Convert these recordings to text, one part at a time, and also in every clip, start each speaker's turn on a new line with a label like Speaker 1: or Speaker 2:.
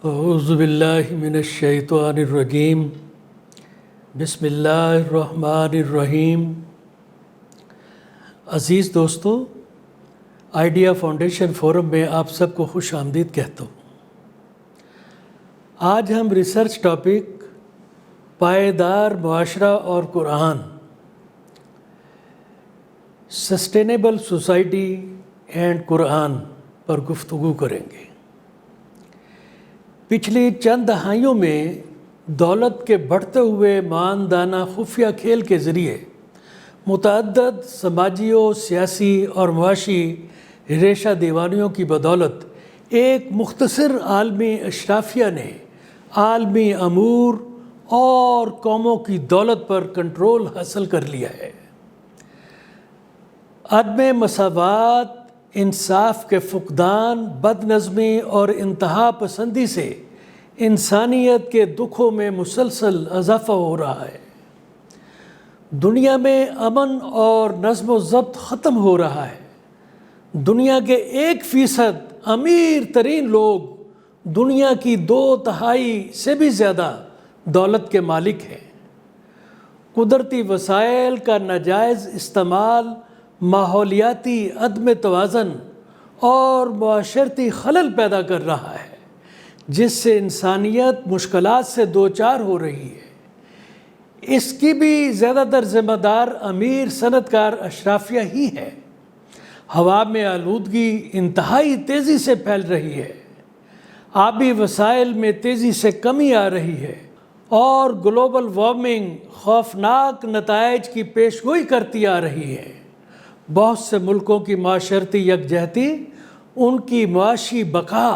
Speaker 1: اعوذ باللہ من الشیطان الرجیم بسم اللہ الرحمن الرحیم۔ عزیز دوستو، آئیڈیا فاؤنڈیشن فورم میں آپ سب کو خوش آمدید کہتا ہوں۔ آج ہم ریسرچ ٹاپک پائیدار معاشرہ اور قرآن، سسٹینیبل سوسائٹی اینڈ قرآن پر گفتگو کریں گے۔ پچھلی چند دہائیوں میں دولت کے بڑھتے ہوئے ماندانہ خفیہ کھیل کے ذریعے متعدد سماجی و سیاسی اور معاشی ریشہ دیوانیوں کی بدولت ایک مختصر عالمی اشرافیہ نے عالمی امور اور قوموں کی دولت پر کنٹرول حاصل کر لیا ہے۔ عدم مساوات، انصاف کے فقدان، بد نظمی اور انتہا پسندی سے انسانیت کے دکھوں میں مسلسل اضافہ ہو رہا ہے۔ دنیا میں امن اور نظم و ضبط ختم ہو رہا ہے۔ دنیا کے 1% امیر ترین لوگ دنیا کی 2/3 سے بھی زیادہ دولت کے مالک ہیں۔ قدرتی وسائل کا ناجائز استعمال ماحولیاتی عدم توازن اور معاشرتی خلل پیدا کر رہا ہے، جس سے انسانیت مشکلات سے دوچار ہو رہی ہے۔ اس کی بھی زیادہ تر ذمہ دار امیر صنعت کار اشرافیہ ہی ہے۔ ہوا میں آلودگی انتہائی تیزی سے پھیل رہی ہے، آبی وسائل میں تیزی سے کمی آ رہی ہے اور گلوبل وارمنگ خوفناک نتائج کی پیشگوئی کرتی آ رہی ہے۔ بہت سے ملکوں کی معاشرتی یکجہتی، ان کی معاشی بقا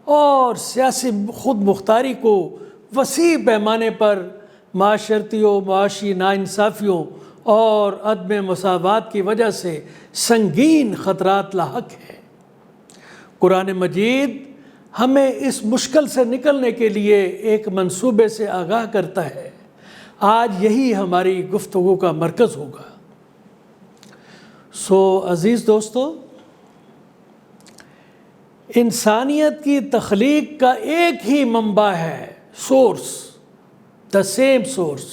Speaker 1: اور سیاسی خود مختاری کو وسیع پیمانے پر معاشرتی و معاشی ناانصافیوں اور عدم مساوات کی وجہ سے سنگین خطرات لاحق ہیں۔ قرآن مجید ہمیں اس مشکل سے نکلنے کے لیے ایک منصوبے سے آگاہ کرتا ہے۔ آج یہی ہماری گفتگو کا مرکز ہوگا۔ عزیز دوستو، انسانیت کی تخلیق کا ایک ہی منبع ہے، سورس، دا سیم سورس۔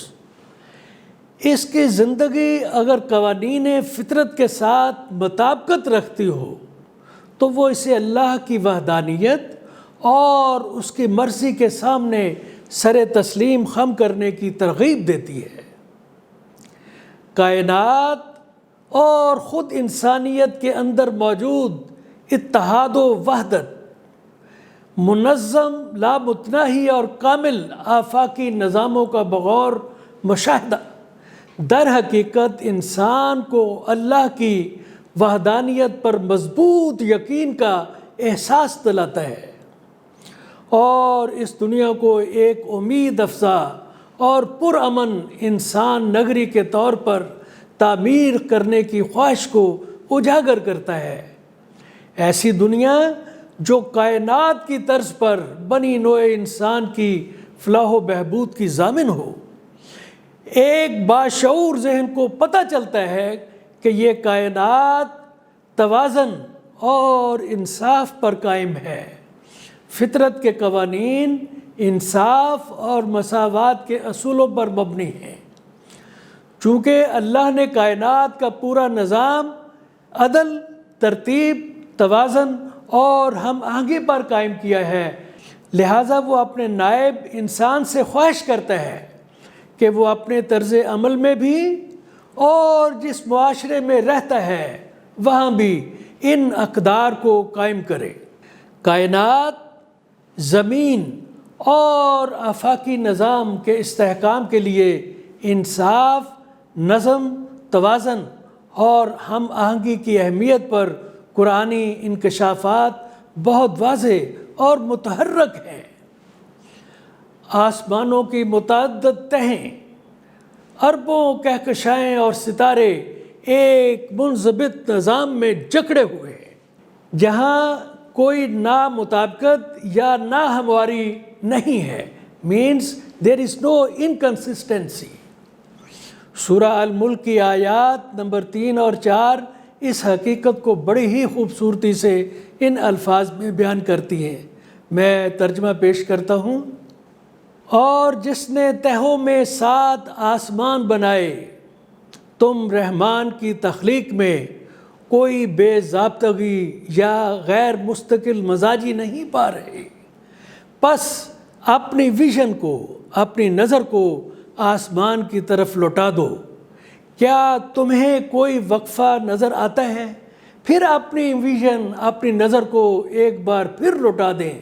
Speaker 1: اس کی زندگی اگر قوانین فطرت کے ساتھ مطابقت رکھتی ہو تو وہ اسے اللہ کی وحدانیت اور اس کی مرضی کے سامنے سر تسلیم خم کرنے کی ترغیب دیتی ہے۔ کائنات اور خود انسانیت کے اندر موجود اتحاد و وحدت، منظم، لامتناہی اور کامل آفاقی نظاموں کا بغور مشاہدہ در حقیقت انسان کو اللہ کی وحدانیت پر مضبوط یقین کا احساس دلاتا ہے اور اس دنیا کو ایک امید افزا اور پرامن انسان نگری کے طور پر تعمیر کرنے کی خواہش کو اجاگر کرتا ہے۔ ایسی دنیا جو کائنات کی طرز پر بنی نوع انسان کی فلاح و بہبود کی ضامن ہو۔ ایک باشعور ذہن کو پتہ چلتا ہے کہ یہ کائنات توازن اور انصاف پر قائم ہے۔ فطرت کے قوانین انصاف اور مساوات کے اصولوں پر مبنی ہیں۔ چونکہ اللہ نے کائنات کا پورا نظام عدل، ترتیب، توازن اور ہم آہنگی پر قائم کیا ہے، لہٰذا وہ اپنے نائب انسان سے خواہش کرتا ہے کہ وہ اپنے طرز عمل میں بھی اور جس معاشرے میں رہتا ہے وہاں بھی ان اقدار کو قائم کرے۔ کائنات، زمین اور آفاقی نظام کے استحکام کے لیے انصاف، نظم، توازن اور ہم آہنگی کی اہمیت پر قرآنی انکشافات بہت واضح اور متحرک ہیں۔ آسمانوں کی متعدد تہیں، اربوں کہکشائیں اور ستارے ایک منضبط نظام میں جکڑے ہوئے ہیں، جہاں کوئی نامطابقت یا ناہمواری نہیں ہے، means there is no inconsistency۔ سورہ الملک کی آیات نمبر 3 اور 4 اس حقیقت کو بڑی ہی خوبصورتی سے ان الفاظ میں بیان کرتی ہیں۔ میں ترجمہ پیش کرتا ہوں۔ اور جس نے تہوں میں 7 آسمان بنائے، تم رحمان کی تخلیق میں کوئی بے ضابطگی یا غیر مستقل مزاجی نہیں پا رہے، پس اپنی ویژن کو، اپنی نظر کو آسمان کی طرف لوٹا دو۔ کیا تمہیں کوئی وقفہ نظر آتا ہے؟ پھر اپنی ویژن، اپنی نظر کو ایک بار پھر لوٹا دیں،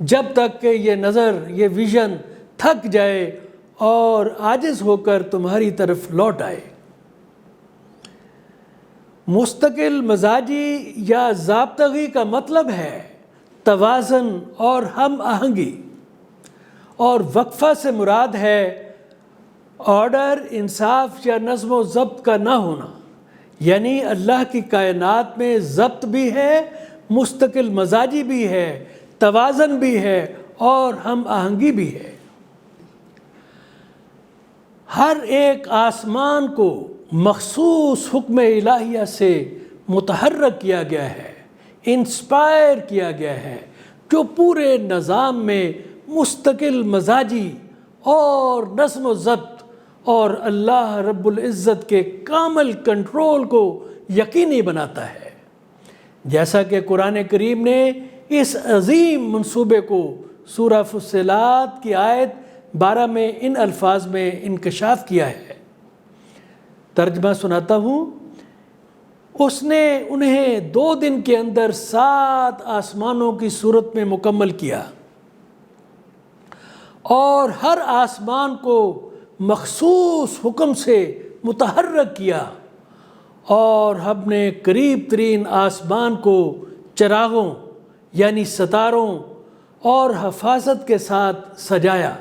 Speaker 1: جب تک کہ یہ نظر، یہ ویژن تھک جائے اور عاجز ہو کر تمہاری طرف لوٹ آئے۔ مستقل مزاجی یا ضابطگی کا مطلب ہے توازن اور ہم آہنگی، اور وقفہ سے مراد ہے آرڈر، انصاف یا نظم و ضبط کا نہ ہونا، یعنی اللہ کی کائنات میں ضبط بھی ہے، مستقل مزاجی بھی ہے، توازن بھی ہے اور ہم آہنگی بھی ہے۔ ہر ایک آسمان کو مخصوص حکم الہیہ سے متحرک کیا گیا ہے، انسپائر کیا گیا ہے، جو پورے نظام میں مستقل مزاجی اور نظم و ضبط اور اللہ رب العزت کے کامل کنٹرول کو یقینی بناتا ہے۔ جیسا کہ قرآن کریم نے اس عظیم منصوبے کو سورہ فصلات کی آیت 12 میں ان الفاظ میں انکشاف کیا ہے۔ ترجمہ سناتا ہوں۔ اس نے انہیں 2 دن کے اندر 7 آسمانوں کی صورت میں مکمل کیا، اور ہر آسمان کو مخصوص حکم سے متحرک کیا، اور ہم نے قریب ترین آسمان کو چراغوں یعنی ستاروں اور حفاظت کے ساتھ سجایا۔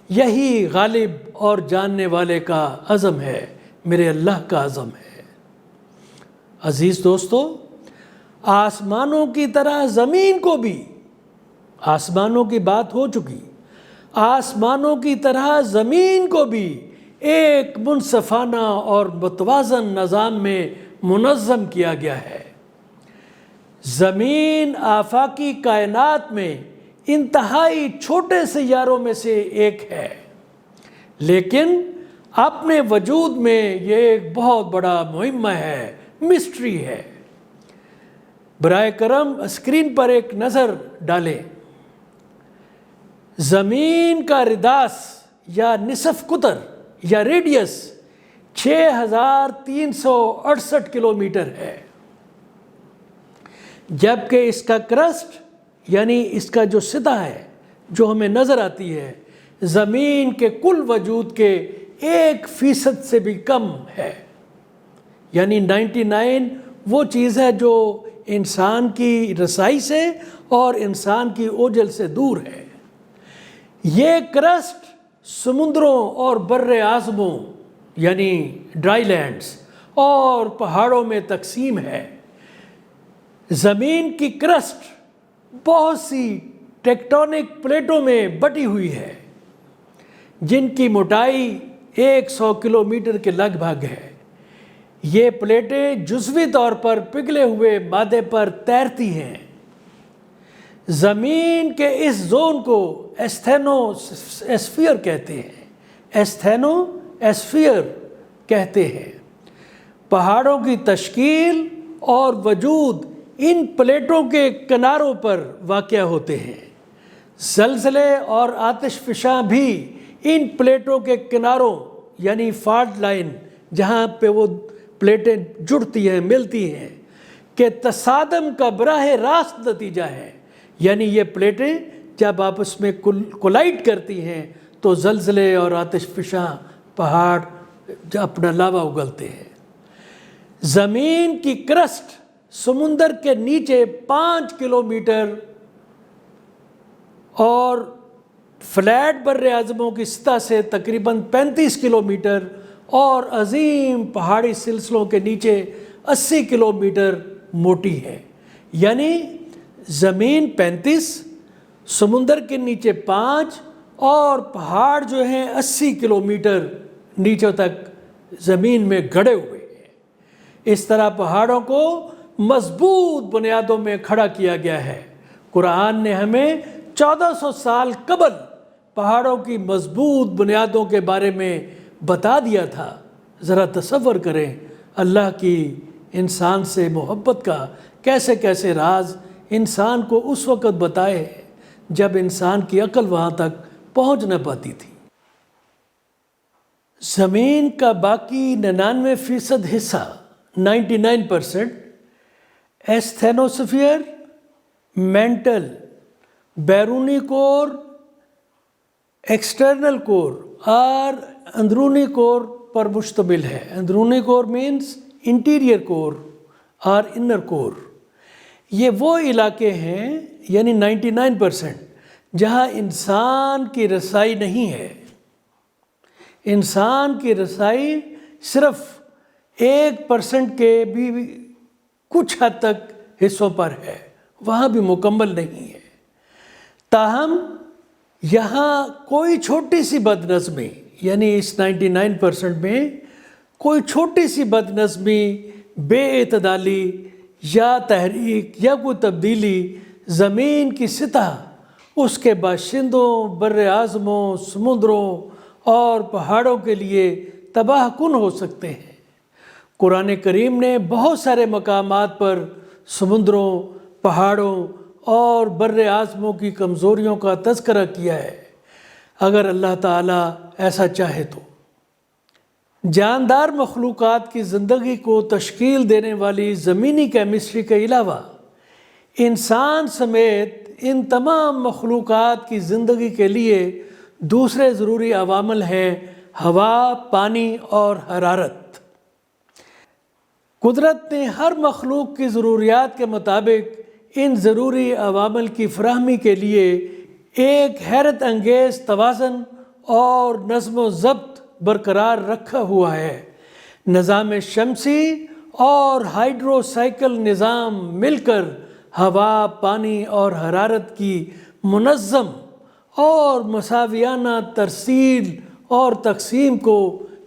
Speaker 1: یہی غالب اور جاننے والے کا عزم ہے، میرے اللہ کا عزم ہے۔ عزیز دوستو، آسمانوں کی طرح زمین کو بھی، آسمانوں کی بات ہو چکی، آسمانوں کی طرح زمین کو بھی ایک منصفانہ اور متوازن نظام میں منظم کیا گیا ہے۔ زمین آفاقی کائنات میں انتہائی چھوٹے سیاروں میں سے ایک ہے، لیکن اپنے وجود میں یہ ایک بہت بڑا مہمہ ہے، مسٹری ہے۔ برائے کرم اسکرین پر ایک نظر ڈالیں۔ زمین کا رداس یا نصف قطر یا ریڈیس 6368 کلومیٹر ہے، جبکہ اس کا کرسٹ یعنی اس کا جو سطح ہے جو ہمیں نظر آتی ہے، زمین کے کل وجود کے 1% سے بھی کم ہے، یعنی 99 وہ چیز ہے جو انسان کی رسائی سے اور انسان کی اوجل سے دور ہے۔ یہ کرسٹ سمندروں اور بر اعظموں یعنی ڈرائی لینڈز اور پہاڑوں میں تقسیم ہے۔ زمین کی کرسٹ بہت سی ٹیکٹونک پلیٹوں میں بٹی ہوئی ہے، جن کی موٹائی 100 کلومیٹر کے لگ بھگ ہے۔ یہ پلیٹیں جزوی طور پر پگھلے ہوئے مادے پر تیرتی ہیں۔ زمین کے اس زون کو ایستھینو اسفیئر کہتے ہیں، ایستھینو اسفیئر کہتے ہیں۔ پہاڑوں کی تشکیل اور وجود ان پلیٹوں کے کناروں پر واقع ہوتے ہیں۔ زلزلے اور آتش فشاں بھی ان پلیٹوں کے کناروں یعنی فالٹ لائن جہاں پہ وہ پلیٹیں جڑتی ہیں، ملتی ہیں، کہ تصادم کا براہ راست نتیجہ ہے۔ یعنی یہ پلیٹیں جب آپس میں کولائڈ کرتی ہیں تو زلزلے اور آتش فشاں پہاڑ اپنا لاوا اگلتے ہیں۔ زمین کی کرسٹ سمندر کے نیچے 5 کلومیٹر اور فلیٹ بر اعظموں کی سطح سے تقریباً 35 کلومیٹر اور عظیم پہاڑی سلسلوں کے نیچے 80 کلومیٹر موٹی ہے۔ یعنی زمین 35، سمندر کے نیچے 5 اور پہاڑ جو ہیں 80 کلومیٹر نیچے تک زمین میں گڑے ہوئے ہیں۔ اس طرح پہاڑوں کو مضبوط بنیادوں میں کھڑا کیا گیا ہے۔ قرآن نے ہمیں 1400 سال قبل پہاڑوں کی مضبوط بنیادوں کے بارے میں بتا دیا تھا۔ ذرا تصور کریں اللہ کی انسان سے محبت کا کیسے کیسے راز انسان کو اس وقت بتائے جب انسان کی عقل وہاں تک پہنچ نہ پاتی تھی۔ زمین کا باقی 99% حصہ 99% ایستھینوسفیئر، مینٹل، بیرونی کور، ایکسٹرنل کور اور اندرونی کور پر مشتمل ہے۔ اندرونی کور مینز انٹیریئر کور اور انر کور۔ یہ وہ علاقے ہیں یعنی 99% جہاں انسان کی رسائی نہیں ہے۔ انسان کی رسائی صرف 1% کے بھی کچھ حد تک حصوں پر ہے، وہاں بھی مکمل نہیں ہے۔ تاہم یہاں کوئی چھوٹی سی بد نظمی یعنی اس 99% میں کوئی چھوٹی سی بد نظمی، بے اعتدالی یا تحریک یا کوئی تبدیلی زمین کی سطح، اس کے باشندوں، بر اعظموں، سمندروں اور پہاڑوں کے لیے تباہ کن ہو سکتے ہیں۔ قرآن کریم نے بہت سارے مقامات پر سمندروں، پہاڑوں اور بر اعظموں کی کمزوریوں کا تذکرہ کیا ہے۔ اگر اللہ تعالیٰ ایسا چاہے تو جاندار مخلوقات کی زندگی کو تشکیل دینے والی زمینی کیمسٹری کے علاوہ انسان سمیت ان تمام مخلوقات کی زندگی کے لیے دوسرے ضروری عوامل ہیں ہوا، پانی اور حرارت۔ قدرت نے ہر مخلوق کی ضروریات کے مطابق ان ضروری عوامل کی فراہمی کے لیے ایک حیرت انگیز توازن اور نظم و ضبط برقرار رکھا ہوا ہے۔ نظام شمسی اور ہائیڈرو سائیکل نظام مل کر ہوا، پانی اور حرارت کی منظم اور مساویانہ ترسیل اور تقسیم کو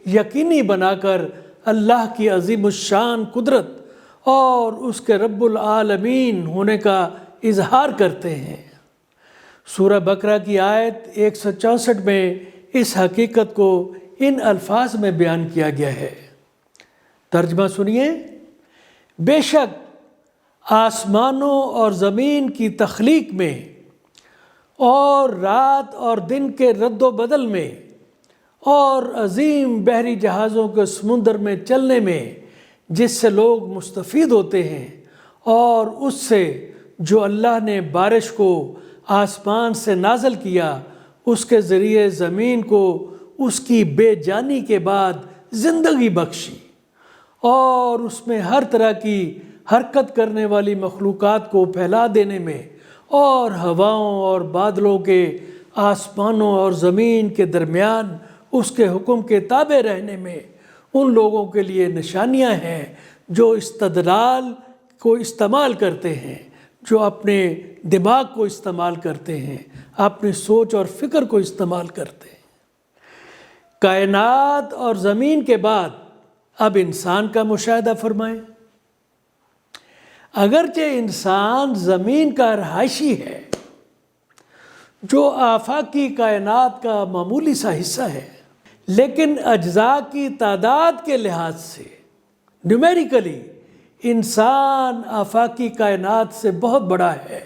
Speaker 1: یقینی بنا کر اللہ کی عظیم الشان قدرت اور اس کے رب العالمین ہونے کا اظہار کرتے ہیں۔ سورہ بقرہ کی آیت 164 میں اس حقیقت کو ان الفاظ میں بیان کیا گیا ہے۔ ترجمہ سنیے۔ بے شک آسمانوں اور زمین کی تخلیق میں اور رات اور دن کے رد و بدل میں اور عظیم بحری جہازوں کے سمندر میں چلنے میں جس سے لوگ مستفید ہوتے ہیں، اور اس سے جو اللہ نے بارش کو آسمان سے نازل کیا، اس کے ذریعے زمین کو اس کی بے جانی کے بعد زندگی بخشی، اور اس میں ہر طرح کی حرکت کرنے والی مخلوقات کو پھیلا دینے میں، اور ہواؤں اور بادلوں کے آسمانوں اور زمین کے درمیان اس کے حکم کے تابع رہنے میں ان لوگوں کے لیے نشانیاں ہیں جو استدلال کو استعمال کرتے ہیں، جو اپنے دماغ کو استعمال کرتے ہیں، اپنی سوچ اور فکر کو استعمال کرتے ہیں۔ کائنات اور زمین کے بعد اب انسان کا مشاہدہ فرمائیں۔ اگرچہ انسان زمین کا رہائشی ہے جو آفاقی کائنات کا معمولی سا حصہ ہے، لیکن اجزاء کی تعداد کے لحاظ سے نیومیریکلی انسان آفاقی کائنات سے بہت بڑا ہے۔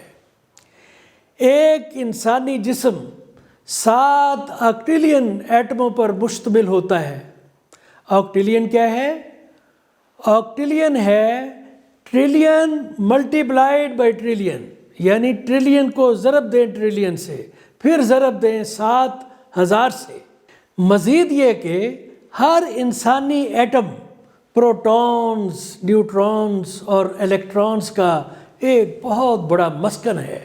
Speaker 1: ایک انسانی جسم 7 آکٹیلین ایٹموں پر مشتمل ہوتا ہے۔ آکٹیلین کیا ہے؟ آکٹیلین ہے ٹریلین ملٹی پلائڈ بائی ٹریلین، یعنی ٹریلین کو ضرب دیں ٹریلین سے، پھر ضرب دیں 7,000 سے۔ مزید یہ کہ ہر انسانی ایٹم پروٹونز، نیوٹرونز اور الیکٹرونز کا ایک بہت بڑا مسکن ہے۔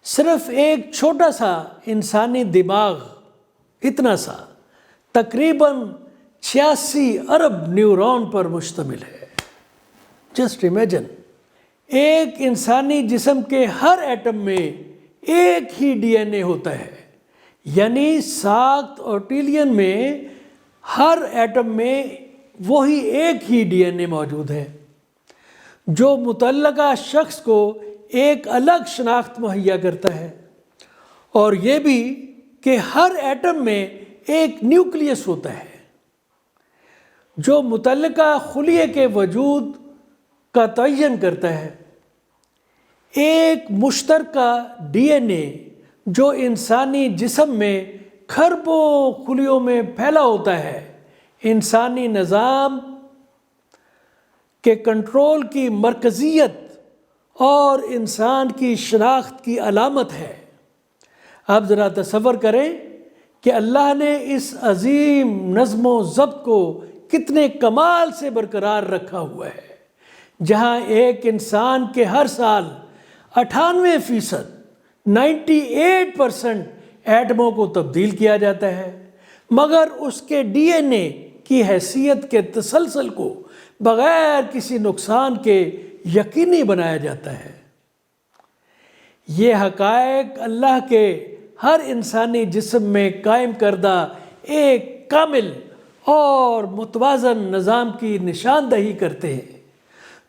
Speaker 1: صرف ایک چھوٹا سا انسانی دماغ، اتنا سا، تقریباً 86 ارب نیورون پر مشتمل ہے۔ جسٹ امیجن، ایک انسانی جسم کے ہر ایٹم میں ایک ہی ڈی این اے ہوتا ہے، یعنی ساخت آکٹیلین میں ہر ایٹم میں وہی ایک ہی ڈی این اے موجود ہے، جو متعلقہ شخص کو ایک الگ شناخت مہیا کرتا ہے، اور یہ بھی کہ ہر ایٹم میں ایک نیوکلیس ہوتا ہے جو متعلقہ خلیے کے وجود کا تعین کرتا ہے، ایک مشترکہ ڈی این اے جو انسانی جسم میں کھربوں خلیوں میں پھیلا ہوتا ہے، انسانی نظام کے کنٹرول کی مرکزیت اور انسان کی شناخت کی علامت ہے۔ اب ذرا تصور کریں کہ اللہ نے اس عظیم نظم و ضبط کو کتنے کمال سے برقرار رکھا ہوا ہے، جہاں ایک انسان کے ہر سال 98%، 98% ایٹموں کو تبدیل کیا جاتا ہے، مگر اس کے ڈی این اے کی حیثیت کے تسلسل کو بغیر کسی نقصان کے یقینی بنایا جاتا ہے۔ یہ حقائق اللہ کے ہر انسانی جسم میں قائم کردہ ایک کامل اور متوازن نظام کی نشاندہی کرتے ہیں،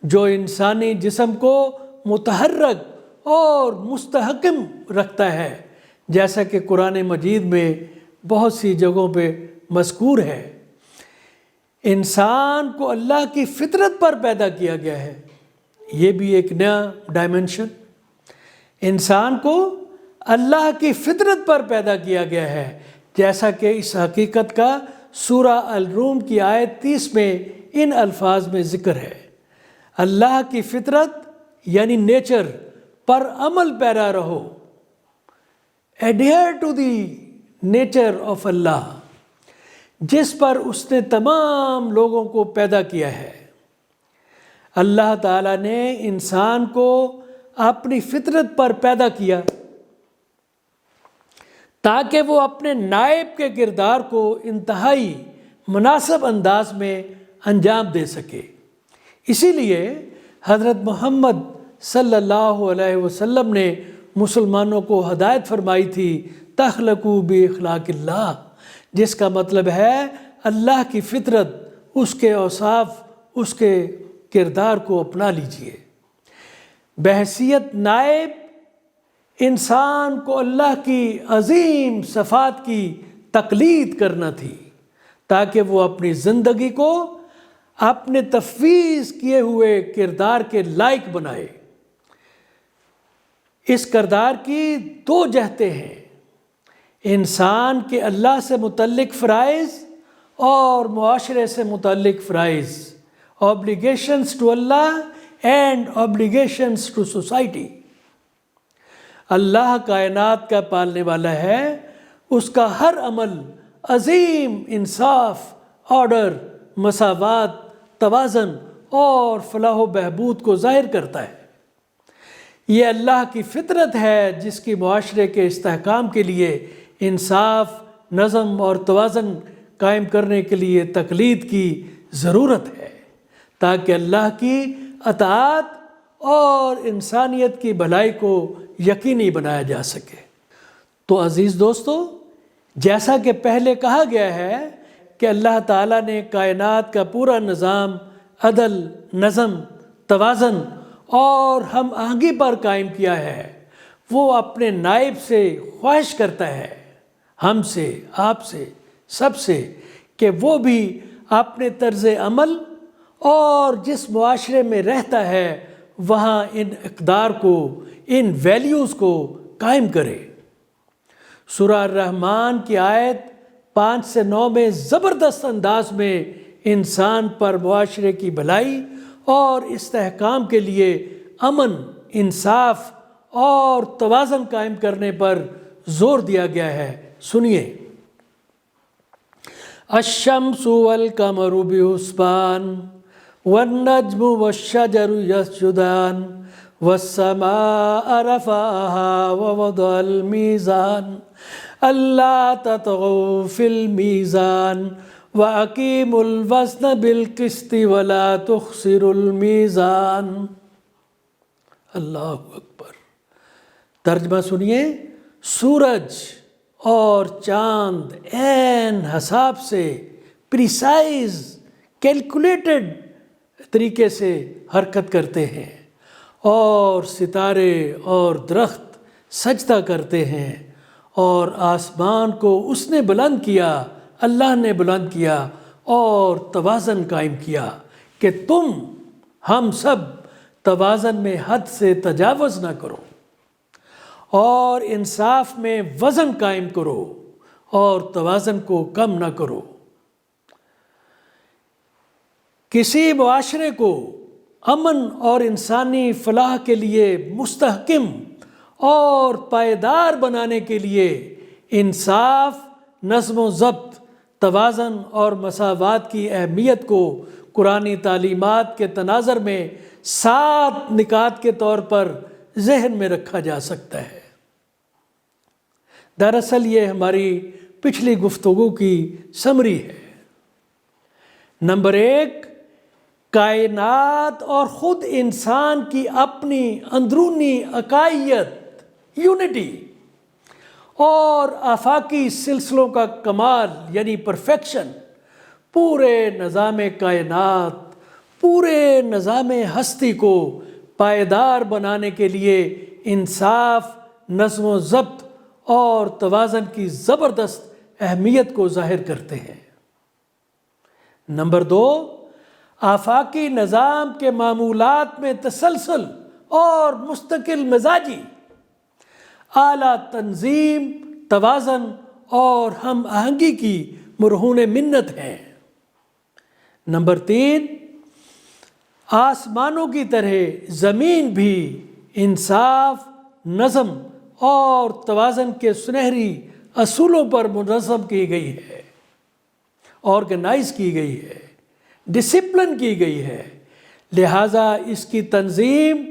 Speaker 1: جو انسانی جسم کو متحرک اور مستحکم رکھتا ہے، جیسا کہ قرآن مجید میں بہت سی جگہوں پہ مذکور ہے۔ انسان کو اللہ کی فطرت پر پیدا کیا گیا ہے، یہ بھی ایک نیا ڈائمنشن۔ انسان کو اللہ کی فطرت پر پیدا کیا گیا ہے، جیسا کہ اس حقیقت کا سورہ الروم کی آیت 30 میں ان الفاظ میں ذکر ہے۔ اللہ کی فطرت یعنی نیچر پر عمل پیرا رہو، adhere to the nature of اللہ، جس پر اس نے تمام لوگوں کو پیدا کیا ہے۔ اللہ تعالیٰ نے انسان کو اپنی فطرت پر پیدا کیا تاکہ وہ اپنے نائب کے کردار کو انتہائی مناسب انداز میں انجام دے سکے۔ اسی لیے حضرت محمد صلی اللہ علیہ وسلم نے مسلمانوں کو ہدایت فرمائی تھی، تخلقوا باخلاق اللہ، جس کا مطلب ہے اللہ کی فطرت، اس کے اوصاف، اس کے کردار کو اپنا لیجئے۔ بحیثیت نائب انسان کو اللہ کی عظیم صفات کی تقلید کرنا تھی تاکہ وہ اپنی زندگی کو اپنے تفویض کیے ہوئے کردار کے لائق بنائے۔ اس کردار کی دو جہتیں ہیں، انسان کے اللہ سے متعلق فرائض اور معاشرے سے متعلق فرائض، obligations to Allah and obligations to society۔ اللہ کائنات کا پالنے والا ہے، اس کا ہر عمل عظیم انصاف، آرڈر، مساوات، توازن اور فلاح و بہبود کو ظاہر کرتا ہے۔ یہ اللہ کی فطرت ہے جس کی معاشرے کے استحکام کے لیے انصاف، نظم اور توازن قائم کرنے کے لیے تقلید کی ضرورت ہے، تاکہ اللہ کی اطاعت اور انسانیت کی بھلائی کو یقینی بنایا جا سکے۔ تو عزیز دوستو، جیسا کہ پہلے کہا گیا ہے کہ اللہ تعالیٰ نے کائنات کا پورا نظام عدل، نظم، توازن اور ہم آہنگی پر قائم کیا ہے، وہ اپنے نائب سے خواہش کرتا ہے، ہم سے، آپ سے، سب سے، کہ وہ بھی اپنے طرز عمل اور جس معاشرے میں رہتا ہے وہاں ان اقدار کو، ان ویلیوز کو قائم کرے۔ سورہ الرحمن کی آیت 5 سے 9 میں زبردست انداز میں انسان پر معاشرے کی بھلائی اور استحکام کے لیے امن، انصاف اور توازن قائم کرنے پر زور دیا گیا ہے۔ سنیے، الشمس والقمر بحسبان والنجم والشجر يسجدان والسماء رفعها ووضع الميزان ألا تطغوا في الميزان وأقيموا الوزن بالقسط ولا تخسروا الميزان۔ اللہ اکبر۔ ترجمہ سنیے، سورج اور چاند عین حساب سے، پریسائز، کیلکولیٹڈ طریقے سے حرکت کرتے ہیں، اور ستارے اور درخت سجدہ کرتے ہیں، اور آسمان کو اس نے بلند کیا، اللہ نے بلند کیا اور توازن قائم کیا کہ ہم سب توازن میں حد سے تجاوز نہ کرو، اور انصاف میں وزن قائم کرو اور توازن کو کم نہ کرو۔ کسی معاشرے کو امن اور انسانی فلاح کے لیے مستحکم اور پائیدار بنانے کے لیے انصاف، نظم و ضبط، توازن اور مساوات کی اہمیت کو قرآنی تعلیمات کے تناظر میں 7 نکات کے طور پر ذہن میں رکھا جا سکتا ہے۔ دراصل یہ ہماری پچھلی گفتگو کی سمری ہے۔ نمبر 1، کائنات اور خود انسان کی اپنی اندرونی عقائد، یونٹی، اور آفاقی سلسلوں کا کمال یعنی پرفیکشن، پورے نظام کائنات، پورے نظام ہستی کو پائیدار بنانے کے لیے انصاف، نظم و ضبط اور توازن کی زبردست اہمیت کو ظاہر کرتے ہیں۔ نمبر 2، آفاقی نظام کے معمولات میں تسلسل اور مستقل مزاجی، اعلیٰ تنظیم، توازن اور ہم آہنگی کی مرہون منت ہے۔ نمبر 3، آسمانوں کی طرح زمین بھی انصاف، نظم اور توازن کے سنہری اصولوں پر منظم کی گئی ہے، آرگنائز کی گئی ہے، ڈسپلن کی گئی ہے، لہٰذا اس کی تنظیم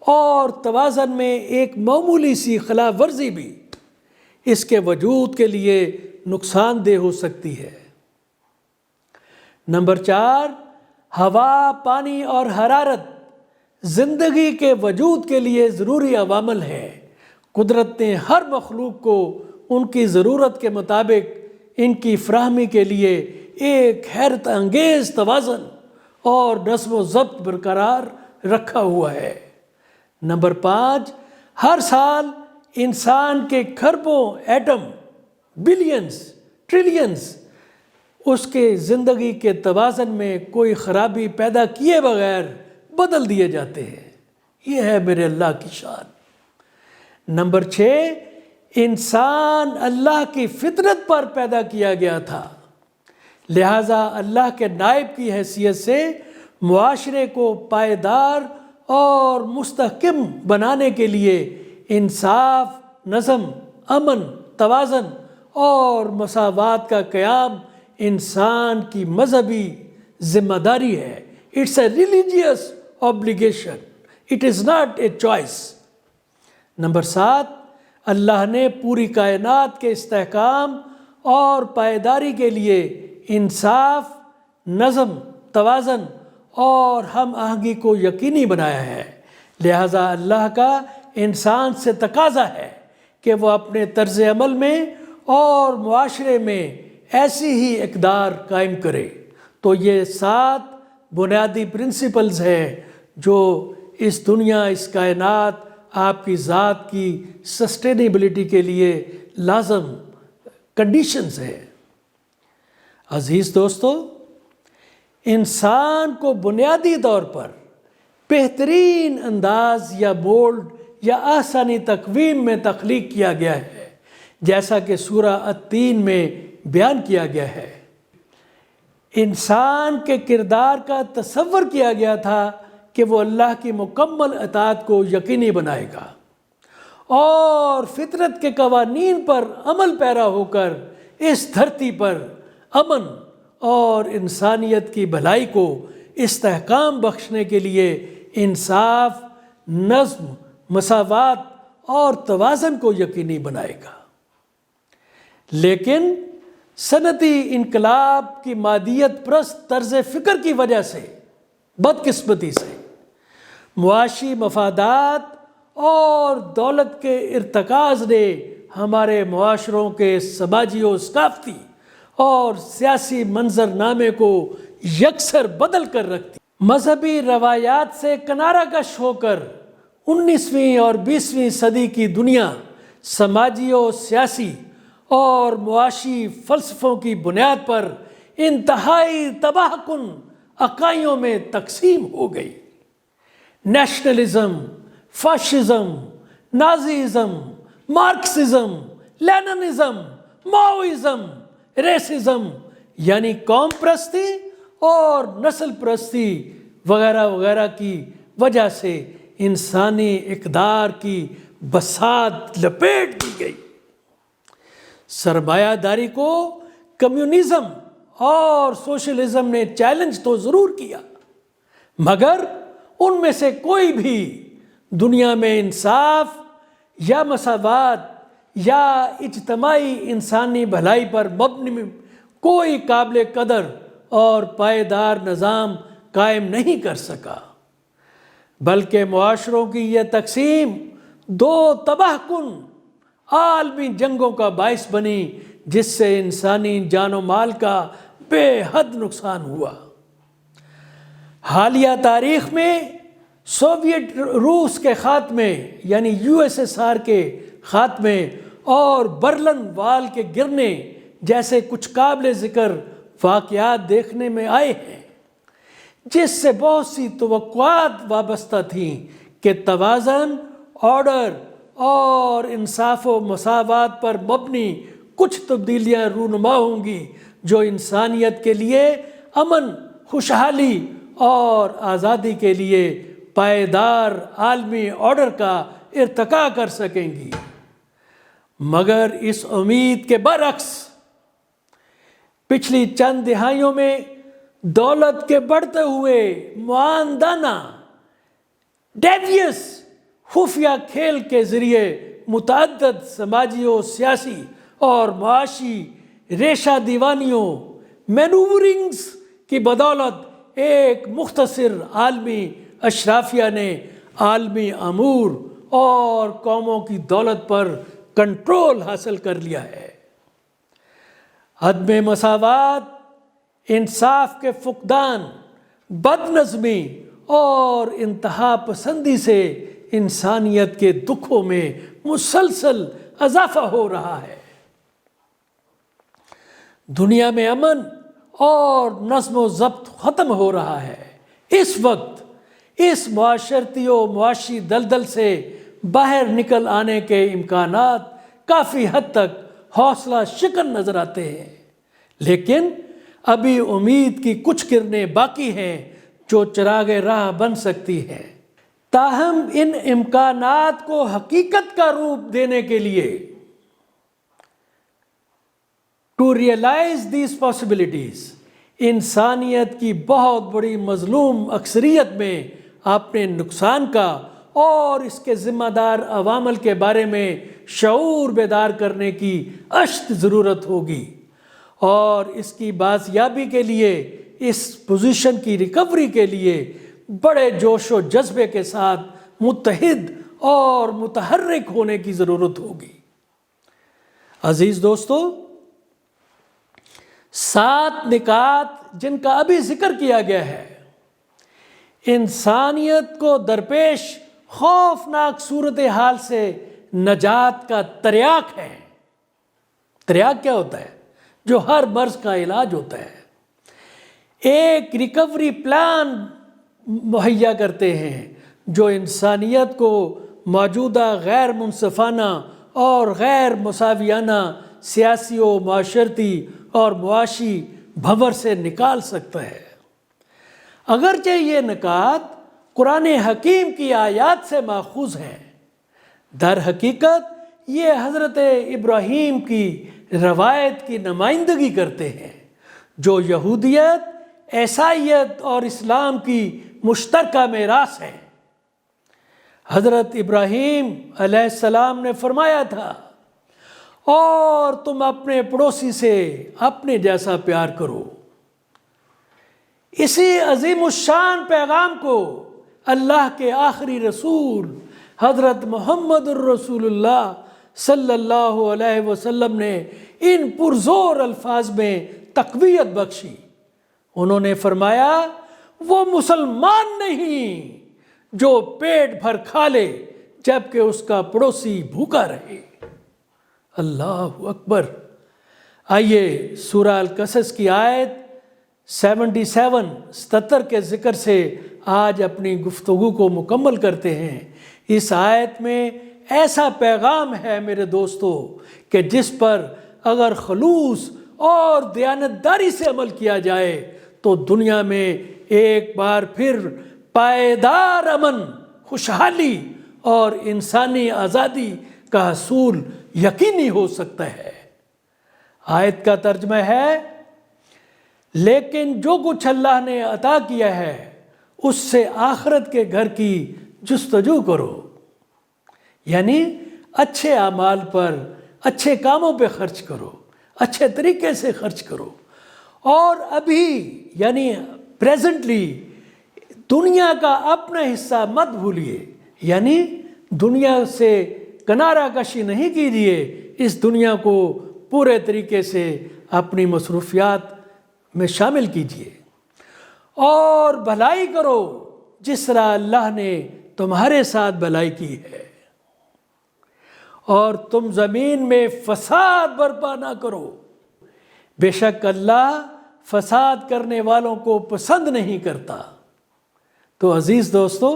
Speaker 1: اور توازن میں ایک معمولی سی خلاف ورزی بھی اس کے وجود کے لیے نقصان دہ ہو سکتی ہے۔ نمبر 4، ہوا، پانی اور حرارت زندگی کے وجود کے لیے ضروری عوامل ہیں۔ قدرت نے ہر مخلوق کو ان کی ضرورت کے مطابق ان کی فراہمی کے لیے ایک حیرت انگیز توازن اور نظم و ضبط برقرار رکھا ہوا ہے۔ نمبر 5، ہر سال انسان کے کھربوں ایٹم، بلینز، ٹریلینز اس کے زندگی کے توازن میں کوئی خرابی پیدا کیے بغیر بدل دیے جاتے ہیں۔ یہ ہے میرے اللہ کی شان۔ نمبر 6، انسان اللہ کی فطرت پر پیدا کیا گیا تھا، لہٰذا اللہ کے نائب کی حیثیت سے معاشرے کو پائیدار اور مستحکم بنانے کے لیے انصاف، نظم، امن، توازن اور مساوات کا قیام انسان کی مذہبی ذمہ داری ہے۔ It's a religious obligation. It is not a choice. Number 7، اللہ نے پوری کائنات کے استحکام اور پائیداری کے لیے انصاف، نظم، توازن اور ہم آہنگی کو یقینی بنایا ہے، لہٰذا اللہ کا انسان سے تقاضا ہے کہ وہ اپنے طرز عمل میں اور معاشرے میں ایسی ہی اقدار قائم کرے۔ تو یہ 7 بنیادی پرنسپلز ہیں جو اس دنیا، اس کائنات، آپ کی ذات کی سسٹینیبلٹی کے لیے لازم کنڈیشنز ہیں۔ عزیز دوستو، انسان کو بنیادی طور پر بہترین انداز یا مولڈ یا آسانی تقویم میں تخلیق کیا گیا ہے، جیسا کہ سورہ التین میں بیان کیا گیا ہے۔ انسان کے کردار کا تصور کیا گیا تھا کہ وہ اللہ کی مکمل اطاعت کو یقینی بنائے گا اور فطرت کے قوانین پر عمل پیرا ہو کر اس دھرتی پر امن اور انسانیت کی بھلائی کو استحکام بخشنے کے لیے انصاف، نظم، مساوات اور توازن کو یقینی بنائے گا۔ لیکن صنعتی انقلاب کی مادیت پرست طرز فکر کی وجہ سے، بدقسمتی سے، معاشی مفادات اور دولت کے ارتکاز نے ہمارے معاشروں کے سماجی و ثقافتی اور سیاسی منظر نامے کو یکسر بدل کر رکھ دی۔ مذہبی روایات سے کنارہ کش ہو کر 19ویں اور 20ویں صدی کی دنیا سماجی و سیاسی اور معاشی فلسفوں کی بنیاد پر انتہائی تباہ کن عقائدوں میں تقسیم ہو گئی۔ Nationalism, fascism, Nazism, Marxism, Leninism, Maoism, racism یعنی قوم پرستی اور نسل پرستی وغیرہ وغیرہ کی وجہ سے انسانی اقدار کی بساط لپیٹ دی گئی۔ سرمایہ داری کو کمیونزم اور سوشلزم نے چیلنج تو ضرور کیا، مگر ان میں سے کوئی بھی دنیا میں انصاف یا مساوات یا اجتماعی انسانی بھلائی پر مبنی کوئی قابل قدر اور پائیدار نظام قائم نہیں کر سکا، بلکہ معاشروں کی یہ تقسیم دو تباہ کن عالمی جنگوں کا باعث بنی، جس سے انسانی جان و مال کا بے حد نقصان ہوا۔ حالیہ تاریخ میں سوویت روس کے خاتمے یعنی USSR کے خاتمے اور برلن وال کے گرنے جیسے کچھ قابل ذکر واقعات دیکھنے میں آئے ہیں، جس سے بہت سی توقعات وابستہ تھیں کہ توازن، آرڈر اور انصاف و مساوات پر مبنی کچھ تبدیلیاں رونما ہوں گی جو انسانیت کے لیے امن، خوشحالی اور آزادی کے لیے پائیدار عالمی آرڈر کا ارتقاء کر سکیں گی۔ مگر اس امید کے برعکس پچھلی چند دہائیوں میں دولت کے بڑھتے ہوئے معاندانہ ڈیویس خفیہ کھیل کے ذریعے متعدد سماجی و سیاسی اور معاشی ریشہ دیوانیوں مینوورنگز کی بدولت ایک مختصر عالمی اشرافیہ نے عالمی امور اور قوموں کی دولت پر کنٹرول حاصل کر لیا ہے۔ عدم مساوات، انصاف کے فقدان، بد نظمی اور انتہا پسندی سے انسانیت کے دکھوں میں مسلسل اضافہ ہو رہا ہے۔ دنیا میں امن اور نظم و ضبط ختم ہو رہا ہے۔ اس وقت اس معاشرتی و معاشی دلدل سے باہر نکل آنے کے امکانات کافی حد تک حوصلہ شکن نظر آتے ہیں، لیکن ابھی امید کی کچھ کرنیں باقی ہیں جو چراغ راہ بن سکتی ہیں۔ تاہم ان امکانات کو حقیقت کا روپ دینے کے لیے to realize these possibilities انسانیت کی بہت بڑی مظلوم اکثریت میں اپنے نقصان کا اور اس کے ذمہ دار عوامل کے بارے میں شعور بیدار کرنے کی اشد ضرورت ہوگی، اور اس کی بازیابی کے لیے، اس پوزیشن کی ریکوری کے لیے بڑے جوش و جذبے کے ساتھ متحد اور متحرک ہونے کی ضرورت ہوگی۔ عزیز دوستو، 7 نکات جن کا ابھی ذکر کیا گیا ہے انسانیت کو درپیش خوفناک صورتحال سے نجات کا تریاق ہے۔ تریاق کیا ہوتا ہے؟ جو ہر مرض کا علاج ہوتا ہے۔ ایک ریکوری پلان مہیا کرتے ہیں جو انسانیت کو موجودہ غیر منصفانہ اور غیر مساویانہ سیاسی و معاشرتی اور معاشی بھنور سے نکال سکتا ہے۔ اگرچہ یہ نکات قرآن حکیم کی آیات سے ماخوذ ہیں، در حقیقت یہ حضرت ابراہیم کی روایت کی نمائندگی کرتے ہیں جو یہودیت، عیسائیت اور اسلام کی مشترکہ میراث ہے۔ حضرت ابراہیم علیہ السلام نے فرمایا تھا، اور تم اپنے پڑوسی سے اپنے جیسا پیار کرو۔ اسی عظیم الشان پیغام کو اللہ کے آخری رسول حضرت محمد الرسول اللہ صلی اللہ علیہ وسلم نے ان پرزور الفاظ میں تقویت بخشی۔ انہوں نے فرمایا، وہ مسلمان نہیں جو پیٹ بھر کھا لے جبکہ اس کا پڑوسی بھوکا رہے۔ اللہ اکبر۔ آئیے سورہ القصص کی آیت 77 کے ذکر سے آج اپنی گفتگو کو مکمل کرتے ہیں۔ اس آیت میں ایسا پیغام ہے میرے دوستو کہ جس پر اگر خلوص اور دیانتداری سے عمل کیا جائے تو دنیا میں ایک بار پھر پائیدار امن، خوشحالی اور انسانی آزادی کا حصول یقینی ہو سکتا ہے۔ آیت کا ترجمہ ہے، لیکن جو کچھ اللہ نے عطا کیا ہے اس سے آخرت کے گھر کی جستجو کرو، یعنی اچھے اعمال پر، اچھے کاموں پہ خرچ کرو، اچھے طریقے سے خرچ کرو، اور ابھی یعنی پریزنٹلی دنیا کا اپنا حصہ مت بھولیے، یعنی دنیا سے کنارہ کشی نہیں کیجیے، اس دنیا کو پورے طریقے سے اپنی مصروفیات میں شامل کیجیے، اور بھلائی کرو جس طرح اللہ نے تمہارے ساتھ بھلائی کی ہے، اور تم زمین میں فساد برپا نہ کرو، بے شک اللہ فساد کرنے والوں کو پسند نہیں کرتا۔ تو عزیز دوستو،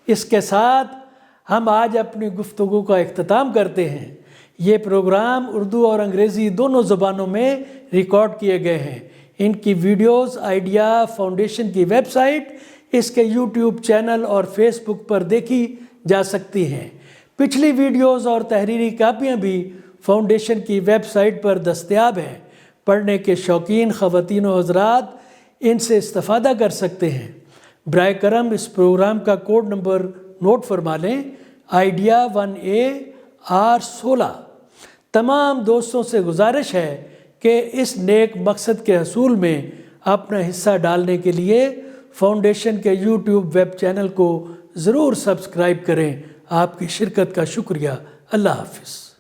Speaker 1: اس کے ساتھ ہم آج اپنی گفتگو کا اختتام کرتے ہیں۔ یہ پروگرام اردو اور انگریزی دونوں زبانوں میں ریکارڈ کیے گئے ہیں۔ ان کی ویڈیوز آئیڈیا فاؤنڈیشن کی ویب سائٹ، اس کے یوٹیوب چینل اور فیس بک پر دیکھی جا سکتی ہیں۔ پچھلی ویڈیوز اور تحریری کاپیاں بھی فاؤنڈیشن کی ویب سائٹ پر دستیاب ہیں۔ پڑھنے کے شوقین خواتین و حضرات ان سے استفادہ کر سکتے ہیں۔ برائے کرم اس پروگرام کا کوڈ نمبر نوٹ فرما لیں، آئیڈیا 1AR16۔ تمام دوستوں سے گزارش ہے کہ اس نیک مقصد کے حصول میں اپنا حصہ ڈالنے کے لیے فاؤنڈیشن کے یوٹیوب ویب چینل کو ضرور سبسکرائب کریں۔ آپ کی شرکت کا شکریہ۔ اللہ حافظ۔